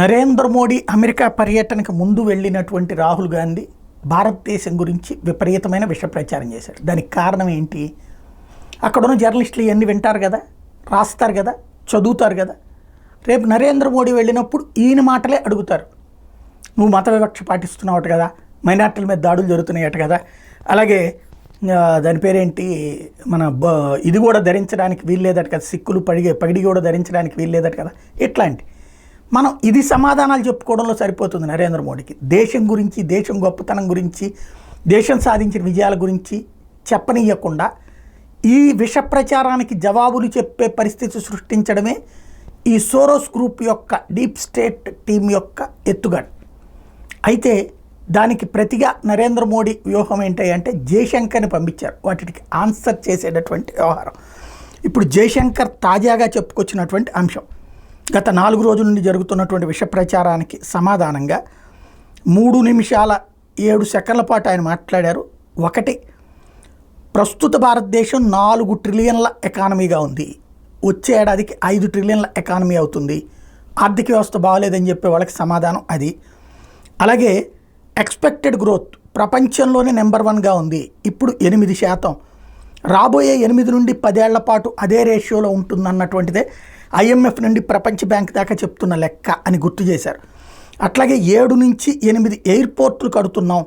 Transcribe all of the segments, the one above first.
Narendra Modi America పర్యటనకు ముందు వెళ్ళినటువంటి రాహుల్ గాంధీ భారతదేశం గురించి విపరీతమైన విష ప్రచారం చేశాడు. దానికి కారణం ఏంటి? అక్కడున్న జర్నలిస్టులు ఇవన్నీ వింటారు కదా, రాస్తారు కదా, చదువుతారు కదా. రేపు నరేంద్ర మోడీ వెళ్ళినప్పుడు ఈయన మాటలే అడుగుతారు. నువ్వు మత వివక్ష పాటిస్తున్నావట కదా, మైనార్టీల మీద దాడులు జరుగుతున్నాయట కదా, అలాగే దాని పేరేంటి మన ఇది కూడా ధరించడానికి వీల్లేదట కదా, సిక్కులు పగిడి కూడా ధరించడానికి వీల్లేదట కదా. ఇట్లాంటి మనం ఇది సమాధానాలు చెప్పుకోవడంలో సరిపోతుంది నరేంద్ర మోడీకి. దేశం గురించి, దేశం గొప్పతనం గురించి, దేశం సాధించిన విజయాల గురించి చెప్పనీయకుండా ఈ విష ప్రచారానికి జవాబులు చెప్పే పరిస్థితి సృష్టించడమే ఈ సోరోస్ గ్రూప్ యొక్క డీప్ స్టేట్ టీం యొక్క ఎత్తుగడ. అయితే దానికి ప్రతిగా నరేంద్ర మోడీ వ్యూహం ఏంటి అంటే జయశంకర్ని పంపించారు వాటికి ఆన్సర్ చేసేటటువంటి వ్యవహారం. ఇప్పుడు జయశంకర్ తాజాగా చెప్పుకొచ్చినటువంటి అంశం గత 4 రోజుల నుండి జరుగుతున్నటువంటి విష ప్రచారానికి సమాధానంగా 3 నిమిషాల 7 సెకండ్ల పాటు ఆయన మాట్లాడారు. ఒకటి, ప్రస్తుత భారతదేశం 4 ట్రిలియన్ల ఎకానమీగా ఉంది, వచ్చే ఏడాదికి 5 ట్రిలియన్ల ఎకానమీ అవుతుంది, ఆర్థిక వ్యవస్థ బాగోలేదని చెప్పే వాళ్ళకి సమాధానం అది. అలాగే ఎక్స్పెక్టెడ్ గ్రోత్ ప్రపంచంలోనే నెంబర్ 1గా ఉంది, ఇప్పుడు 8%, రాబోయే 8 నుండి 10 ఏళ్ల పాటు అదే రేషియోలో ఉంటుందన్నటువంటిదే IMF నుండి ప్రపంచ బ్యాంక్ దాకా చెప్తున్న లెక్క అని గుర్తు చేశారు. అట్లాగే 7 నుంచి 8 ఎయిర్పోర్ట్లు కడుతున్నాం,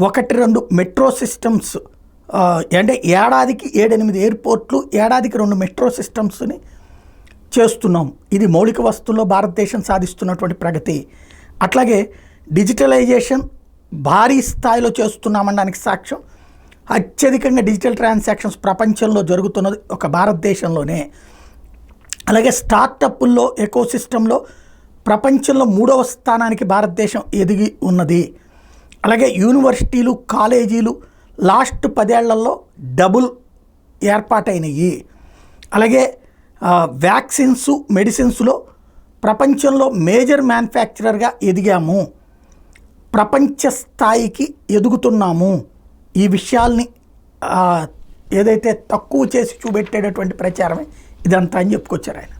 1-2 మెట్రో సిస్టమ్స్, అంటే ఏడాదికి 7-8 ఎయిర్పోర్ట్లు, ఏడాదికి 2 మెట్రో సిస్టమ్స్ని చేస్తున్నాం. ఇది మౌలిక వస్తువుల్లో భారతదేశం సాధిస్తున్నటువంటి ప్రగతి. అట్లాగే డిజిటలైజేషన్ భారీ స్థాయిలో చేస్తున్నామనడానికి సాక్ష్యం అత్యధికంగా డిజిటల్ ట్రాన్సాక్షన్స్ ప్రపంచంలో జరుగుతున్నది ఒక భారతదేశంలోనే. అలాగే స్టార్టప్ల్లో ఎకోసిస్టంలో ప్రపంచంలో 3వ స్థానానికి భారతదేశం ఎదిగి ఉన్నది. అలాగే యూనివర్సిటీలు, కాలేజీలు లాస్ట్ 10 ఏళ్లలో డబుల్ ఏర్పాటైనవి. అలాగే వ్యాక్సిన్స్, మెడిసిన్స్లో ప్రపంచంలో మేజర్ మ్యానుఫ్యాక్చరర్గా ఎదిగాము, ప్రపంచ స్థాయికి ఎదుగుతున్నాము. ఈ విషయాల్ని ఏదైతే తక్కువ చేసి చూపెట్టేటటువంటి ప్రచారమే ఇదంతా అని చెప్పుకొచ్చారు ఆయన.